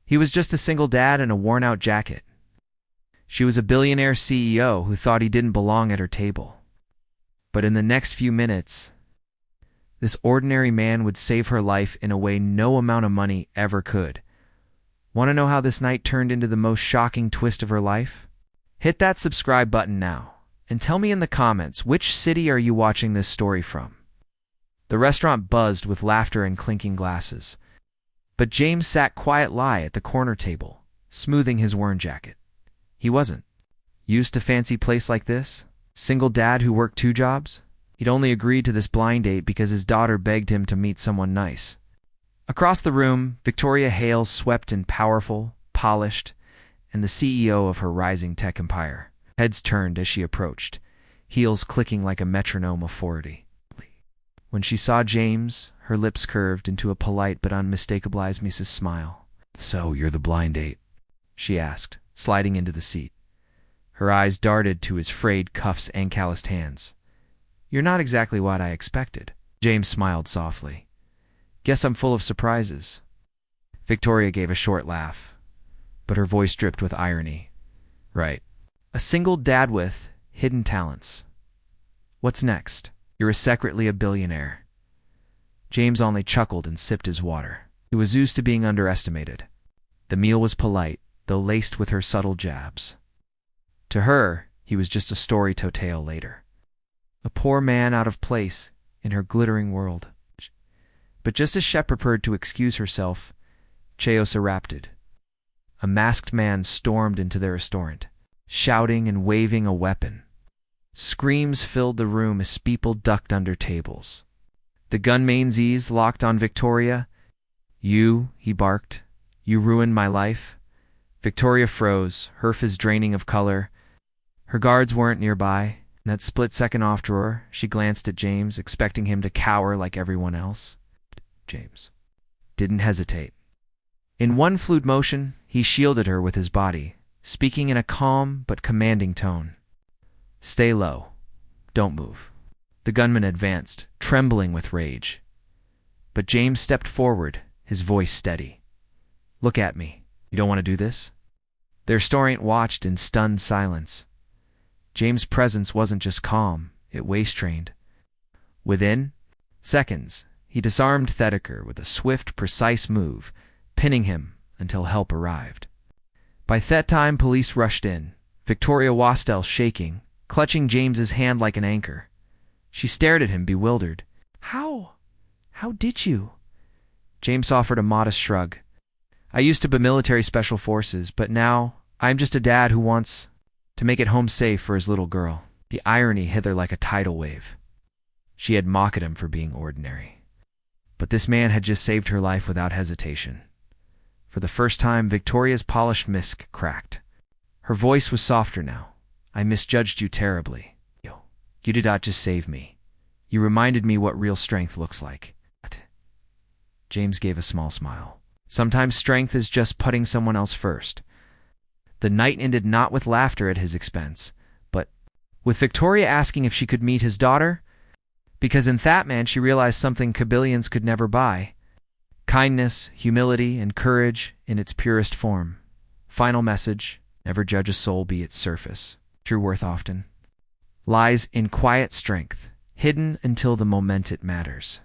He was just a single dad in a worn-out jacket. She was a billionaire CEO who thought he didn't belong at her table. But in the next few minutes, this ordinary man would save her life in a way no amount of money ever could. Want to know how this night turned into the most shocking twist of her life? Hit that subscribe button now, and tell me in the comments, which city are you watching this story from? The restaurant buzzed with laughter and clinking glasses. But James sat quiet-lie at the corner table, smoothing his worn jacket. He wasn't used to fancy place like this. Single dad who worked 2 jobs? He'd only agreed to this blind date because his daughter begged him to meet someone nice. Across the room, Victoria Hale swept in powerful, polished, and the CEO of her rising tech empire. Heads turned as she approached, heels clicking like a metronome of 40. When she saw James, her lips curved into a polite but unmistakable Mrs. smile. "So, you're the blind date?" she asked, sliding into the seat. Her eyes darted to his frayed cuffs and calloused hands. "You're not exactly what I expected." James smiled softly. "Guess I'm full of surprises." Victoria gave a short laugh, but her voice dripped with irony. "Right. A single dad with hidden talents. What's next? You're secretly a billionaire." James only chuckled and sipped his water. He was used to being underestimated. The meal was polite, though laced with her subtle jabs. To her, he was just a story to tell later. A poor man out of place in her glittering world. But just as Shep prepared to excuse herself, Chaos erupted. A masked man stormed into their restaurant, shouting and waving a weapon. Screams filled the room as people ducked under tables. The gunman's eyes locked on Victoria. "You," he barked, "you ruined my life." Victoria froze, her face draining of color. Her guards weren't nearby. In that split second after her, she glanced at James, expecting him to cower like everyone else. James didn't hesitate. In one fluid motion, he shielded her with his body, speaking in a calm but commanding tone. "Stay low. Don't move." The gunman advanced, trembling with rage. But James stepped forward, his voice steady. "Look at me. You don't want to do this?" Their restaurant watched in stunned silence. James' presence wasn't just calm, it waist-trained. Within seconds, he disarmed Thedekar with a swift, precise move, pinning him until help arrived. By that time, police rushed in, Victoria Wastel shaking, clutching James's hand like an anchor. She stared at him, bewildered. How did you?" James offered a modest shrug. "I used to be military special forces, but now I'm just a dad who wants to make it home safe for his little girl." The irony hit her like a tidal wave. She had mocked him for being ordinary. But this man had just saved her life without hesitation. For the first time, Victoria's polished mist cracked. Her voice was softer now. "I misjudged you terribly. You did not just save me. You reminded me what real strength looks like." James gave a small smile. Sometimes strength is just putting someone else first. The night ended not with laughter at his expense, but with Victoria asking if she could meet his daughter, because in that man she realized something kabillions could never buy. Kindness, humility, and courage in its purest form. Final message: never judge a soul by its surface. True worth often lies in quiet strength, hidden until the moment it matters.